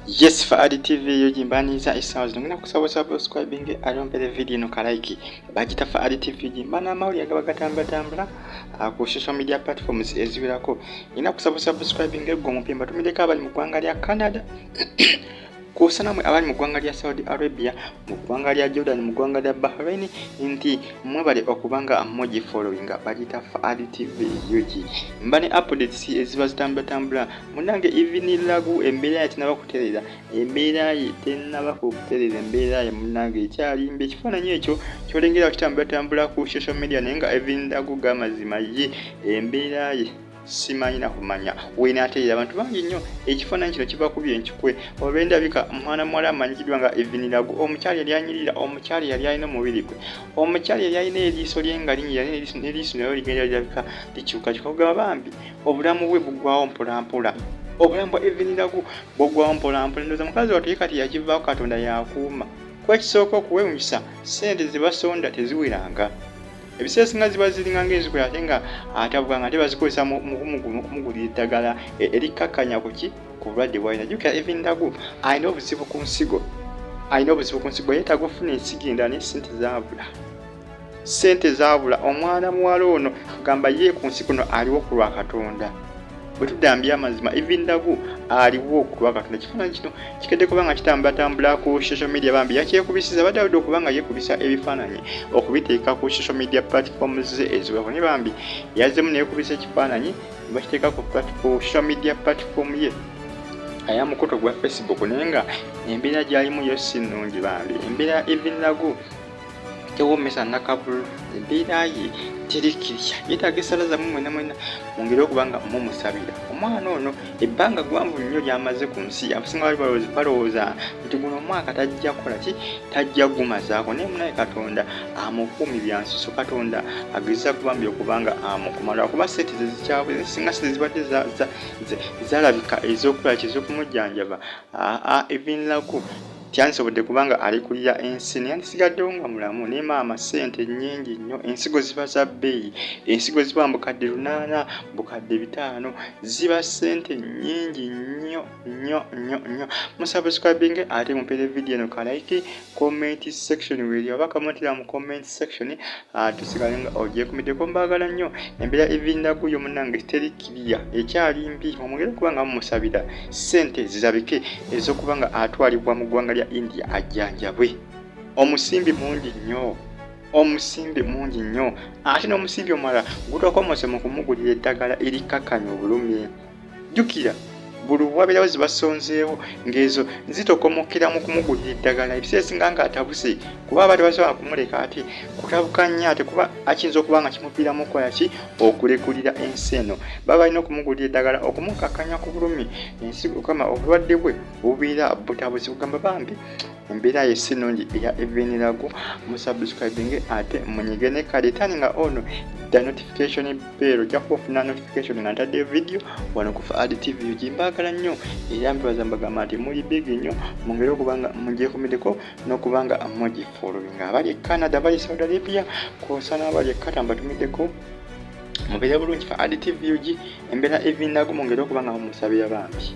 Yes, for TV yojimbaniza isawazi ngina kusaba subscribing ayompere video no kalaiki bagita for TV yojimbana mawuli agabagatambula ku social media platforms eziwirako ina kusaba subscribing ego mupimba tumideka abali mu ggwanga lya Canada kusana mwe abali mu ggwanga lya Saudi Arabia mu ggwanga lya Jordan mu ggwanga lya Bahrain nti mwebale okubanga moji following bagita for TV yoji mbane updates eziba zitambula munange Evelyn Lagu Embeera tinaba kuterera embeera ye tenaba kuterera embeera ye munange ekyali mbe kifaananyi ekyo kyolengera kitambula ku social media nenga Evelyn Lagu gamazima ye embeera ye simanyi na kumanya wena ateera abantu bangi nnyo ekifaananyi kino kiva ku byenkikwe olw'endabika mwana muwala amanyikidwa nga Evelyn Lagu omukyali yali anyirira omukyali yali alina omubiri gwe omukyali yali alina eriiso lyenga linyi yali eriiso nayo ligenda lirabika likyukakyuka kugamba Bambi obulamu bwe buggwawo mpolampola obulamu bwa Evelyn Lagu buggwawo mpolampola ndowooza mukazi wattu ye kati yakivaako Katonda yakuuma kuba ekisooka okuwewunyisa ssente ze basonda teziweranga ebiseera singa ziba ziringa ng'ezikola ate nga atavuga nga ate bazikozesa mu kumugulira eddagala erikkakkanya ku bulwadde bw'alina jjukira Evelyn Lagu alina obuzibu ku nsigo yeetaaga okufuna ensigo endala naye ssente zaabula omwana muwala ono kugamba ye ku nsi kuno aliwo ku lwa Katonda bwe tudambye amazima Evelyn Lagu aliwo ku lwa Katonda kifaananyi kino kikedde kubanga kitambula ku social media Bambi yakyekubisiza badde awudde okubanga yekubisa ebifaananyi okubiteeka ku social media platforms ze eziwako ne Bambi yazzemu neyekubisa ekifaananyi bakiteeka ku social media platform ye aya mukuto gwa Facebook naye nga embeera gy'alimu yo si nnungi Bambi embeera Evelyn Lagu tewomesa nakabulu embeera ye terikirya yeetaaga essala zammwe mwena mungeri okubanga mumusabira omwana ono ebbanga gwanvu nnyo lyamaze ku nsi abasinga bali balowooza nti guno omwaka tajja kukola ki tajja gumazaako naye munaye Katonda amukuumi byansuso Katonda agezeza Bambi okubanga amukumala kuba ssente ze zikyawe singa ssente zibadde zalabika ez'okukola kizokumujjanjaba Evelyn Lagu tyandisobodde kubanga alikulira ensi neyandisigaddewo nga mulamu naye maama ssente nnyingi nnyo ensigo ziba za bbeeyi ensigo ziba mbukadde 8 mbukadde 5 ziba ssente nnyingi nnyo musubscribing ate mupere video eno kalike comment section weri oba kamontera mu comment section tusigale nga ogyekumiddeko mbaagala nnyo embeera Evelyn Lagu yo munnange terikirya ekyali mbi omugere kubanga mumusabira ssente zirabike ez'okubanga atwalibwa mu ggwanga lya India ajjanjabwe omusimbi mungi nnyo ate n'omusimbi omulala gutokomose mu kumugulira eddagala erikkakkanya obulumi jjukira buli wabeerawo zibasonzeewo ng'ezo zitokomokera mu kumugulira eddagala ebiseera singa nga atabuse kuba aba tebasobola kumuleka ate kutabukanya ate kuba akiyinza okuba nga kimuviiramu okukola ki okulekulira ensi eno baba balina okumugulira eddagala okumukkakkanya ku bulumi ensigo kama obulwadde bwe bubeera butabuzi kugamba Bambi embeera ye si nnungi eya Evelyn Lagu musubscribing ate munyige ne kale taninga ono the notification bell ojja kufuna notification nga ntadde video wano ku TV yimbaagala nnyo era mbibaza mbagamba nti muli big nnyo mungeri okubanga mugyekumiddeko n'okubanga moji following abali Canada abali Saudi Arabia kwosana abali Katamba tumiddeko mubeera bulungi fa TV embeera Evelyn Lagu mungeri okubanga mumusabira Bambi.